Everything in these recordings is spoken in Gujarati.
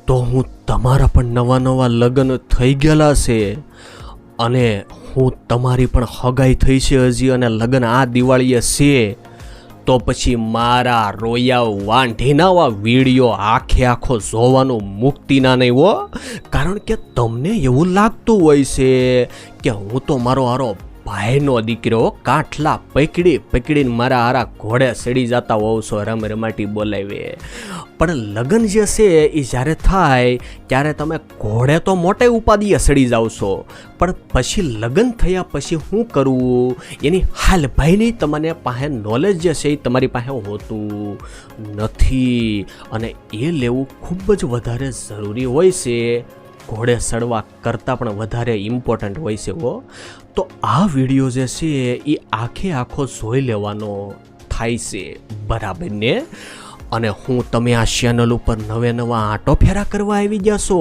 તો હું તમારા પણ નવા લગ્ન થઈ ગયેલા છે અને હું તમારી પણ હગાઈ થઈ છે હજી અને લગ્ન આ દિવાળીએ છે, તો પછી મારા રોયા વાંઢીના વિડીયો આખો જોવાનું મુક્તિના નહીં હો. કારણ કે તમને એવું લાગતું હોય છે કે હું તો મારો હારો ભાઈનો દીકરો કાઠલા પકડીને મારા હારા ઘોડે સડી જતા હોવ છો, રમાટી બોલાવે. પણ લગ્ન જે છે એ જ્યારે થાય ત્યારે તમે ઘોડે તો મોટે ઉપાધિએ સડી જાવ છો, પણ પછી લગ્ન થયા પછી શું કરવું એની હાલ ભાઈની તમને પાસે નોલેજ જે છે એ તમારી પાસે હોતું નથી અને એ લેવું ખૂબ જ વધારે જરૂરી હોય છે. ઘોડે સડવા કરતાં પણ વધારે ઇમ્પોર્ટન્ટ હોય છે હો. તો આ વિડીયો જે છે એ આખો જોઈ લેવાનો થાય છે, બરાબર ને? અને હું તમે આ ચેનલ ઉપર નવા આંટો ફેરા કરવા આવી ગયા છો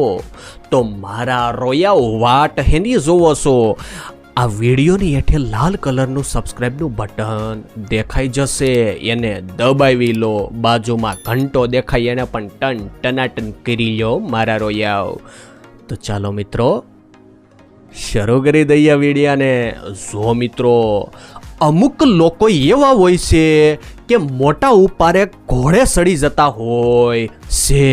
તો મારા રોયા વાટ હેની જોવો છો. આ વિડીયોની હેઠે લાલ કલરનું સબસ્ક્રાઇબનું બટન દેખાઈ જશે, એને દબાવી લો. બાજુમાં ઘંટો દેખાય એને પણ ટનાટન કરી લો મારા રોયા. તો ચાલો મિત્રો શરૂ કરી દઈએ વિડીયાને. જો મિત્રો, અમુક લોકો એવા હોય છે કે મોટા ઉપારે ઘોડે સડી જતા હોય છે.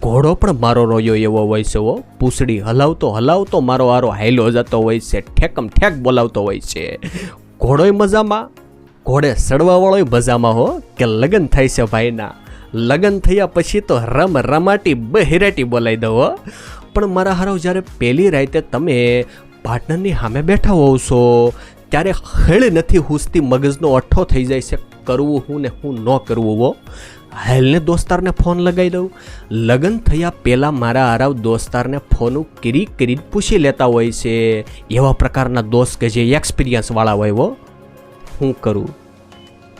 ઘોડો પણ મારો રોયો એવો હોય છે હો. પૂંછડી હલાવતો મારો હારો હાયલો જતો હોય છે, ઠેકમ ઠેક બોલાવતો હોય છે. ઘોડોય મજામાં, ઘોડે સડવાવાળોય મજામાં હો. કે લગ્ન થાય છે ભાઈના, લગ્ન થયા પછી તો રમાટી બહેરાટી બોલાવી દો હો. પણ મારા હારાવ જ્યારે પહેલી રાતે તમે પાર્ટનરની સામે બેઠા હોવ છો ત્યારે હેળ નથી હુસતી, મગજનો અઠ્ઠો થઈ જાય છે કરવું હું ને હું ન કરવું હો. હેલને દોસ્તારને ફોન લગાવી દઉં. લગ્ન થયા પહેલાં મારા હારાવ દોસ્તારને ફોન કરી પૂછી લેતા હોય છે. એવા પ્રકારના દોસ્ત કે જે એક્સપિરિયન્સવાળા હોય હો. હું કરું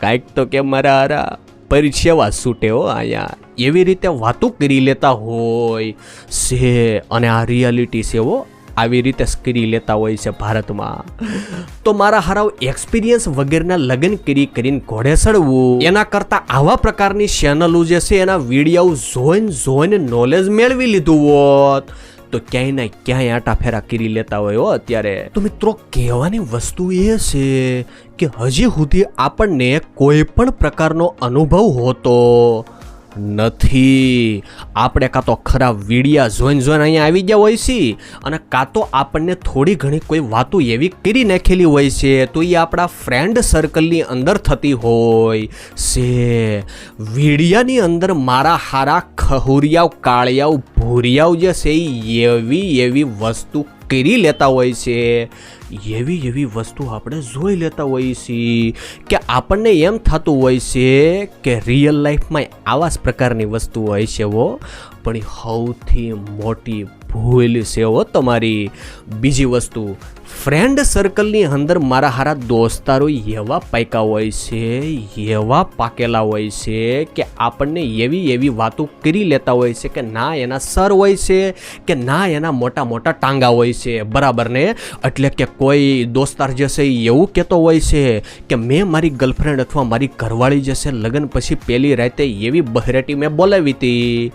કાંઈક તો કે મારા હારા પરિચયવા છૂટે હો અહીંયા. એવી રીતે વાતો કરી લેતા હોય છે અને આ રિયાલિટી છે હો. આવી રીતે કરી લેતા હોય છે ભારતમાં. તો મારા હારાવ એક્સપિરિયન્સ વગેરેના લગ્ન કરીને ઘોડે સડવું એના કરતાં આવા પ્રકારની ચેનલો જે છે એના વિડીયો જોઈને નોલેજ મેળવી લીધું હોત તો ક્યાંય ને ક્યાંય આટા ફેરા કરી લેતા હોય હો અત્યારે. તો મિત્રો, કહેવાની વસ્તુ એ છે કે હજી સુધી આપણને કોઈ પણ પ્રકારનો અનુભવ હોતો નથી. આપણે કાં તો ખરાબ વિડીયા જોઈને અહીંયા આવી ગયા હોય છે અને કાં તો આપણને થોડી ઘણી કોઈ વાતો એવી કરી નાખેલી હોય છે તો એ આપણા ફ્રેન્ડ સર્કલની અંદર થતી હોય છે. વિડીયાની અંદર મારા હારા ખહુરિયાવ કાળિયાવ ભૂરિયાવ જે છે એવી વસ્તુ કરી લેતા હોય છે. એવી વસ્તુ આપણે જોઈ લેતા હોઈએ છીએ કે આપણને એમ થતું હોય છે કે રિયલ લાઈફમાં આવા જ પ્રકારની વસ્તુ હોય છે હો. પણ સૌથી મોટી ભૂલ છે હો તમારી. બીજી વસ્તુ, ફ્રેન્ડ સર્કલની અંદર મારા હારા દોસ્તારો એવા પાક્યા હોય છે, એવા પાકેલા હોય છે કે આપણને એવી વાતો કરી લેતા હોય છે કે ના એના સર હોય છે કે ના એના મોટા ટાંગા હોય છે, બરાબર ને? એટલે કે કોઈ દોસ્તાર જે છે એવું કહેતો હોય છે કે મેં મારી ગર્લફ્રેન્ડ અથવા મારી ઘરવાળી જે છે લગ્ન પછી પહેલી રાતે એવી બહેરાટી મેં બોલાવી હતી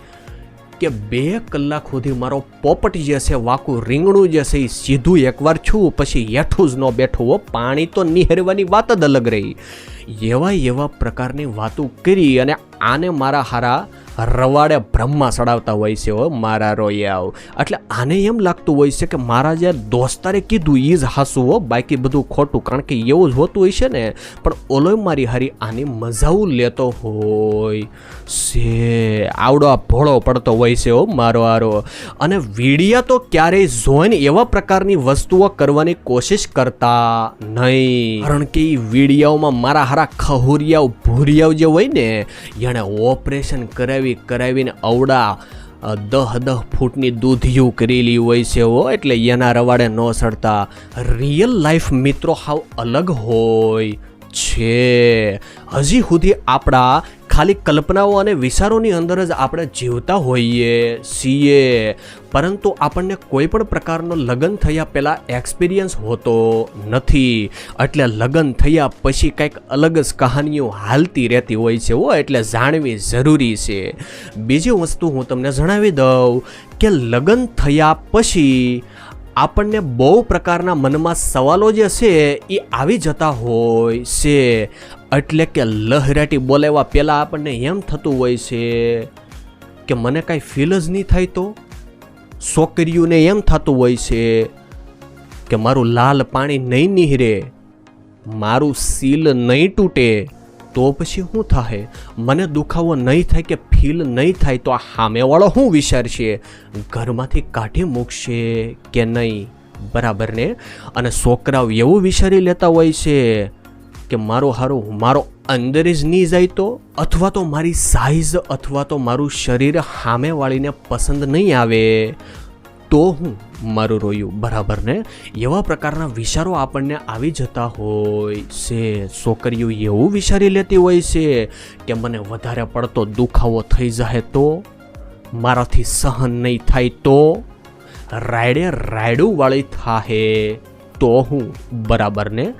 કે 2 કલાક સુધી મારો પોપટ જે છે વાકું રીંગણું જે છે એ સીધું એકવાર છું પછી હેઠું જ ન બેઠું હો. પાણી તો નિહરવાની વાત જ અલગ રહી. એવા પ્રકારની વાતો કરી અને આને મારા હારા રવાડે બ્રહ્મા સડાવતા હોય છે હો મારા રોયાવ. એટલે આને એમ લાગતું હોય છે કે મારા જે દોસ્તારે કીધું એ જ હાસું હો, બાકી બધું ખોટું. કારણ કે એવું જ હોતું હોય છે ને. પણ ઓલો મારી હારી આની મજાઓ લેતો હોય છે. આવડો ભોળો પડતો હોય છે હો મારો હારો. અને વિડીયા તો ક્યારેય જોઈને એવા પ્રકારની વસ્તુઓ કરવાની કોશિશ કરતા નહીં. કારણ કે એ વિડીયાઓમાં મારા હારા ખહુરિયાવ ભૂરિયાવ જે હોય ને એને ઓપરેશન કરાવીને અવડા 10 ફૂટની દૂધિયું કરેલી હોય છે હો. એટલે એના રવાડે ન સડતા. રિયલ લાઈફ મિત્રો હાવ અલગ હોય છે. હજી સુધી આપણા ખાલી કલ્પનાઓ અને વિચારોની અંદર જ આપણે જીવતા હોઈએ છીએ, પરંતુ આપણને કોઈ પણ પ્રકારનો લગ્ન થયા પહેલાં એક્સપિરિયન્સ હોતો નથી. એટલે લગ્ન થયા પછી કંઈક અલગ જ કહાનીઓ હાલતી રહેતી હોય છે એટલે જાણવી જરૂરી છે. બીજી વસ્તુ હું તમને જણાવી દઉં કે લગ્ન થયા પછી આપણને બહુ પ્રકારના મનમાં સવાલો જે છે એ આવી જતા હોય છે. એટલે કે લહેરાટી બોલાવવા પહેલાં આપણને એમ થતું હોય છે કે મને કાંઈ ફીલ જ નહીં થાય તો. છોકરીઓને એમ થતું હોય છે કે મારું લાલ પાણી નહીં નીહરે, મારું સીલ નહીં તૂટે તો પછી શું થાય, મને દુખાવો નહીં થાય કે ફીલ નહીં થાય તો આ સામેવાળો શું વિચારશે, ઘરમાંથી કાઢી મૂકશે કે નહીં, બરાબર ને. અને છોકરાઓ એવું વિચારી લેતા હોય છે કે મારો અંદર જ નહીં જાય તો, અથવા તો મારી સાઇઝ અથવા તો મારું શરીર સામેવાળીને પસંદ નહીં આવે તો હું મારું રોયું, બરાબર ને. એવા પ્રકારના વિચારો આપણને આવી જતા હોય છે. છોકરીઓ એવું વિચારી લેતી હોય છે કે મને વધારે પડતો દુખાવો થઈ જાય તો, મારાથી સહન નહીં થાય તો, રાયડું વાળી થાહે તો હું, બરાબર ને.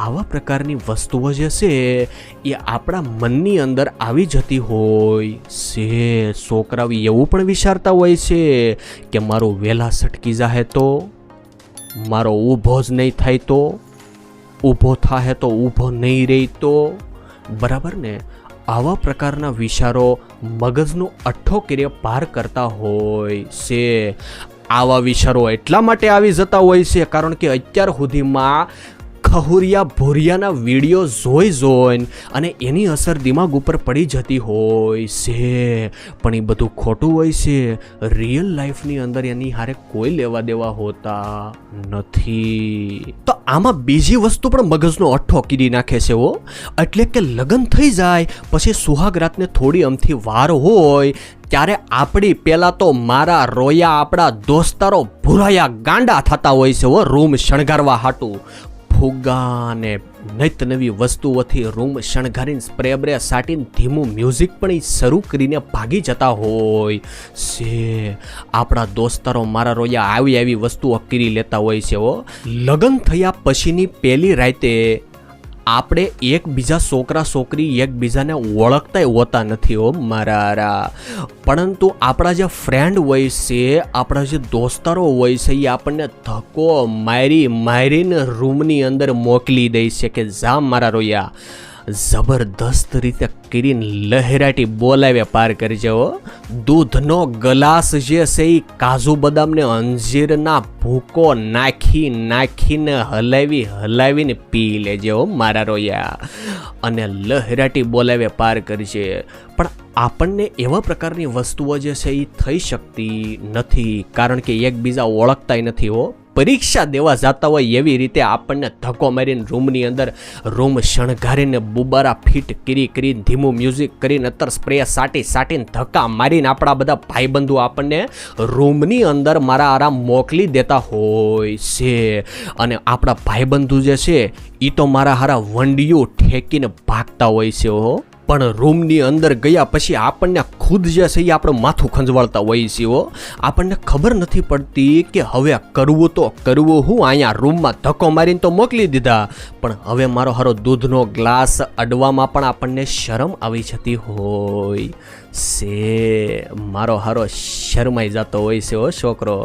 આવા પ્રકારની વસ્તુઓ જે છે એ આપણા મનની અંદર આવી જતી હોય છે. છોકરાઓ એવું પણ વિચારતા હોય છે કે મારું વહેલા સટકી જાહે તો, મારો ઊભો જ નહીં થાય તો, ઊભો થાહે તો ઊભો નહીં રહી તો, બરાબર ને. આવા પ્રકારના વિચારો મગજનો અઠ્ઠો કિરે પાર કરતા હોય છે. આવા વિચારો એટલા માટે આવી જતા હોય છે કારણ કે અત્યાર સુધીમાં ખહુરિયા ભૂરિયાના વિડીયો જોઈને અને એની અસર દિમાગ ઉપર પડી જતી હોય છે. પણ એ બધું ખોટું હોય છે. રિયલ લાઈફની અંદર એની હારે કોઈ લેવા દેવા હોતા નથી. તો આમાં બીજી વસ્તુ પણ મગજનો અઠ્ઠો કીધી નાખે છે એટલે કે લગ્ન થઈ જાય પછી સુહાગ રાતને થોડી અમથી વાર હોય ત્યારે આપણી પહેલાં તો મારા રોયા આપણા દોસ્તારો ભૂરાયા ગાંડા થતા હોય છે રૂમ શણગારવા હાટું. ફુગ્ગા ને નિત નવી વસ્તુઓથી રૂમ શણગારીને સ્પ્રે બ્રે સાટીને ધીમું મ્યુઝિક પણ એ શરૂ કરીને ભાગી જતા હોય છે. આપણા દોસ્તારો મારા રોયા આવી વસ્તુઓ કરી લેતા હોય છે. લગ્ન થયા પછીની પહેલી રાતે આપણે એકબીજા છોકરા છોકરી એકબીજાને ઓળખતા હોતા નથી મારા. પરંતુ આપણા જે ફ્રેન્ડ હોય છે, આપણા જે દોસ્તારો હોય છે એ આપણને ધક્કો મારીને રૂમની અંદર મોકલી દે છે કે જા મારા રોયા, જબરદસ્ત રીતે કરીને લહેરાટી બોલાવે પાર કરજો. દૂધનો ગ્લાસ જે છે એ કાજુ બદામને અંજીરના ભૂકો નાખીને હલાવીને પી લેજો મારા રોયા. અને લહેરાટી બોલાવે પાર કરજે. પણ આપણને એવા પ્રકારની વસ્તુઓ જે છે એ થઈ શકતી નથી કારણ કે એકબીજા ઓળખતા નથી. પરીક્ષા દેવા જતા હોય એવી રીતે આપણને ધક્કો મારીને રૂમની અંદર રૂમ શણગારીને બુબારા ફિટ કરીને ધીમું મ્યુઝિક કરીને અત્યારે સ્પ્રે સાટીને ધક્કા મારીને આપણા બધા ભાઈબંધુ આપણને રૂમની અંદર મારા આરામ મોકલી દેતા હોય છે. અને આપણા ભાઈબંધુ જે છે એ તો મારા હારા વંડિયું ઠેકીને ભાગતા હોય છે. પણ રૂમની અંદર ગયા પછી આપણને ખુદ જે છે એ આપણે માથું ખંજવાળતા હોઈએ છીએ. આપણને ખબર નથી પડતી કે હવે કરવું હું. અહીંયા રૂમમાં ધક્કો મારીને તો મોકલી દીધા, પણ હવે મારો હારો દૂધનો ગ્લાસ અડવામાં પણ આપણને શરમ આવી જતી હોય છે. મારો હારો શરમાઈ જતો હોય છે છોકરો.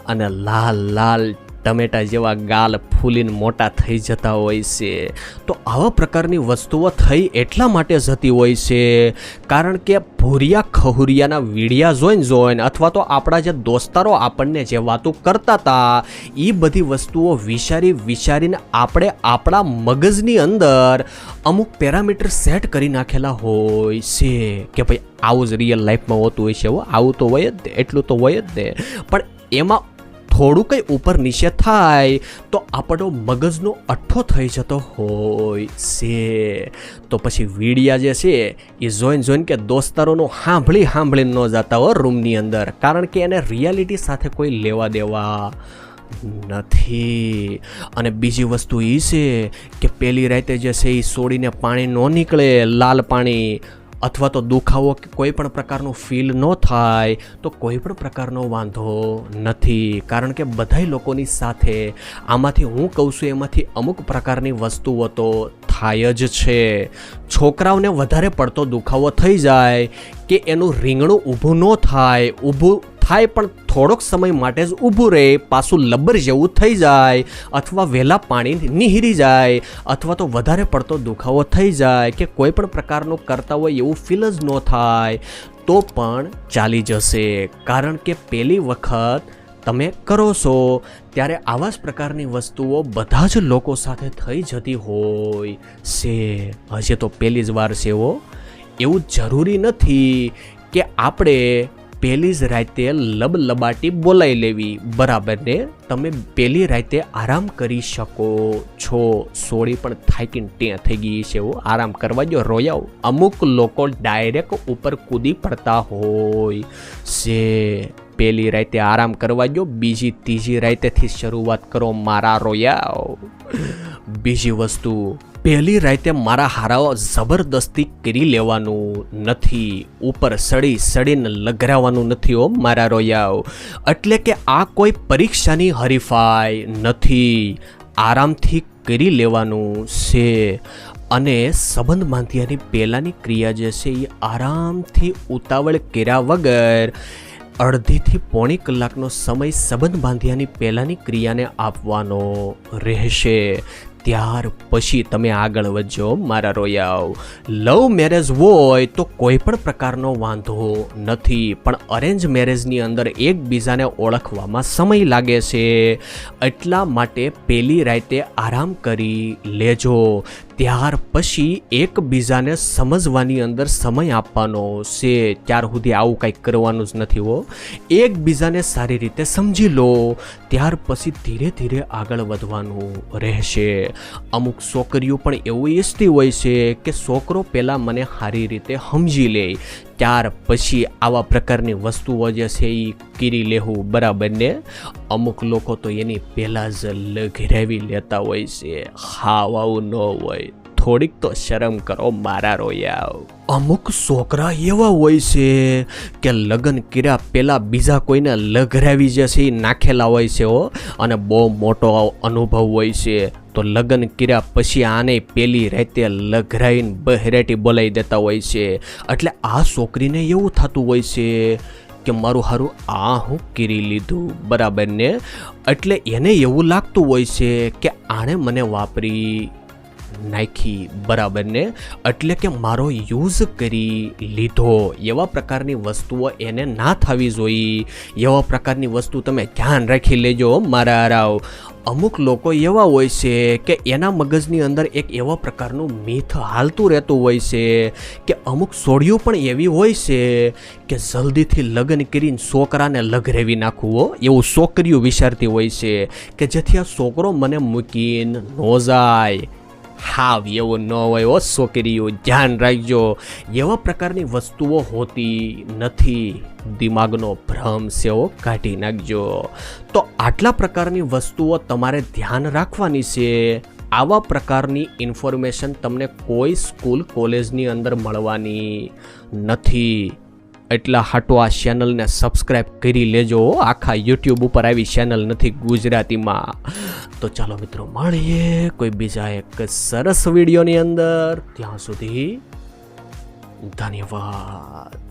અને લાલ ટમેટા જેવા ગાલ ફૂલીને મોટા થઈ જતા હોય છે. તો આવા પ્રકારની વસ્તુઓ થઈ એટલા માટે જતી હોય છે કારણ કે ભૂરિયા ખહુરિયાના વિડિયા જોઈને અથવા તો આપણા જે દોસ્તારો આપણને જે વાતો કરતા હતા એ બધી વસ્તુઓ વિચારીને આપણે આપણા મગજની અંદર અમુક પેરામીટર સેટ કરી નાખેલા હોય છે કે ભાઈ આવું જ રિયલ લાઈફમાં હોતું હોય છે. આવું તો હોય જ, એટલું તો હોય જ ને. પણ એમાં થોડું કંઈ ઉપર નીચે થાય તો આપણો મગજનો અઠ્ઠો થઈ જતો હોય છે. તો પછી વિડિયા જે છે એ જોઈને કે દોસ્તારોનો સાંભળીને ન જતા હોય રૂમની અંદર કારણ કે એને રિયાલિટી સાથે કોઈ લેવા દેવા નથી. અને બીજી વસ્તુ એ છે કે પહેલી રાતે જે છે એ સોડીને પાણી ન નીકળે, લાલ પાણી અથવા તો દુખાવો કે કોઈ પણ પ્રકારનું ફીલ ન થાય તો કોઈ પણ પ્રકારનો વાંધો નથી, કારણ કે બધાય લોકોની સાથે આમાંથી હું કહું છું એમાંથી અમુક પ્રકારની વસ્તુઓ તો થાય જ છે. છોકરાઓને વધારે પડતો દુખાવો થઈ જાય કે એનું રીંગણું ઊભું ન થાય, ઊભું થાય પણ થોડોક સમય માટે જ ઊભું રહે, પાછું લબ્બર જેવું થઈ જાય, અથવા વહેલા પાણી નિહરી જાય, અથવા તો વધારે પડતો દુખાવો થઈ જાય કે કોઈ પણ પ્રકારનું કરતા હોય એવું ફીલ જ ન થાય તો પણ ચાલી જશે. કારણ કે પહેલી વખત તમે કરો છો ત્યારે આવા જ પ્રકારની વસ્તુઓ બધા જ લોકો સાથે થઈ જતી હોય છે. હજી તો પહેલી જ વાર છે એવું જરૂરી નથી કે આપણે પહેલી જ રાતે લબલબાટી બોલાવી લેવી, બરાબર ને? તમે પહેલી રાતે આરામ કરી શકો છો. સોળી પણ થાકીને ત્યાં થઈ ગઈ છે, આરામ કરવા જો રોયાવ. અમુક લોકો ડાયરેક્ટ ઉપર કૂદી પડતા હોય છે. પહેલી રાતે આરામ કરવા જો, બીજી ત્રીજી રાતેથી શરૂઆત કરો મારા રોયાવ. બીજી વસ્તુ, પહેલી રાતે મારા હારાઓ જબરદસ્તી કરી લેવાનું નથી, ઉપર સડીને લગરાવાનું નથી મારા રોયાવ. એટલે કે આ કોઈ પરીક્ષાની હરીફાઈ નથી, આરામથી કરી લેવાનું છે. અને સંબંધ બાંધ્યાની પહેલાંની ક્રિયા જે છે એ આરામથી ઉતાવળ કર્યા વગર અડધીથી પોણી કલાકનો સમય સંબંધ બાંધ્યાની પહેલાંની ક્રિયાને આપવાનો રહેશે. ત્યાર પછી તમે આગળ વધજો મારા રોયાવ. લવ મેરેજ હોય તો કોઈ પણ પ્રકારનો વાંધો નથી, પણ અરેન્જ મેરેજની અંદર એકબીજાને ઓળખવામાં સમય લાગે છે. એટલા માટે પહેલી રાતે આરામ કરી લેજો, ત્યાર પછી એકબીજાને સમજવાની અંદર સમય આપવાનો છે. ત્યાર સુધી આવું કંઈક કરવાનું જ નથી એકબીજાને સારી રીતે સમજી લો, ત્યાર પછી ધીરે ધીરે આગળ વધવાનું રહેશે. અમુક છોકરીઓ પણ એવું ઈચ્છતી હોય છે કે છોકરો પહેલાં મને સારી રીતે સમજી લે, ત્યાર પછી આવા પ્રકારની વસ્તુઓ જે છે એ કરી લેવું, બરાબર ને? અમુક લોકો તો એની પહેલાં જ લઘરાવી લેતા હોય છે. હાવ આવું ન હોય, થોડીક તો શરમ કરો મારા રોયાવ. અમુક છોકરા એવા હોય છે કે લગ્ન કર્યા પહેલાં બીજા કોઈને લઘરાવી જે છે એ નાખેલા હોય છે અને બહુ મોટો અનુભવ હોય છે. તો લગ્ન કર્યા પછી આને પહેલી રાતે લઘરાવીને બહેરેટી બોલાવી દેતા હોય છે. એટલે આ છોકરીને એવું થતું હોય છે કે મારું હારું આ હું કરી લીધું, બરાબર ને? એટલે એને એવું લાગતું હોય છે કે આણે મને વાપરી નાખી, બરાબર ને? એટલે કે મારો યુઝ કરી લીધો. એવા પ્રકારની વસ્તુઓ એને ના થવી જોઈએ. એવા પ્રકારની વસ્તુ તમે ધ્યાન રાખી લેજો મારા હારાવ. અમુક લોકો એવા હોય છે કે એના મગજની અંદર એક એવા પ્રકારનું મિથ હાલતું રહેતું હોય છે કે અમુક સોડિયું પણ એવી હોય છે કે જલ્દીથી લગ્ન કરીને છોકરાને લઘરેવી નાખવું એવું છોકરીઓ વિચારતી હોય છે કે જેથી આ છોકરો મને મૂકીને ન જાય. હાવ એવું ન હોય છોકરીઓ, ધ્યાન રાખજો. એવા પ્રકારની વસ્તુઓ હોતી નથી, દિમાગનો ભ્રમ છે કાઢી નાખજો. તો આટલા પ્રકારની વસ્તુઓ તમારે ધ્યાન રાખવાની છે. આવા પ્રકારની ઇન્ફોર્મેશન તમને કોઈ સ્કૂલ કોલેજની અંદર મળવાની નથી. એટલા હાટો આ ચેનલને સબસ્ક્રાઈબ કરી લેજો. આખા યુટ્યુબ ઉપર આવી ચેનલ નથી ગુજરાતીમાં. તો ચાલો મિત્રો, મળીએ કોઈ બીજા એક સરસ વિડીયોની અંદર. ત્યાં સુધી ધન્યવાદ.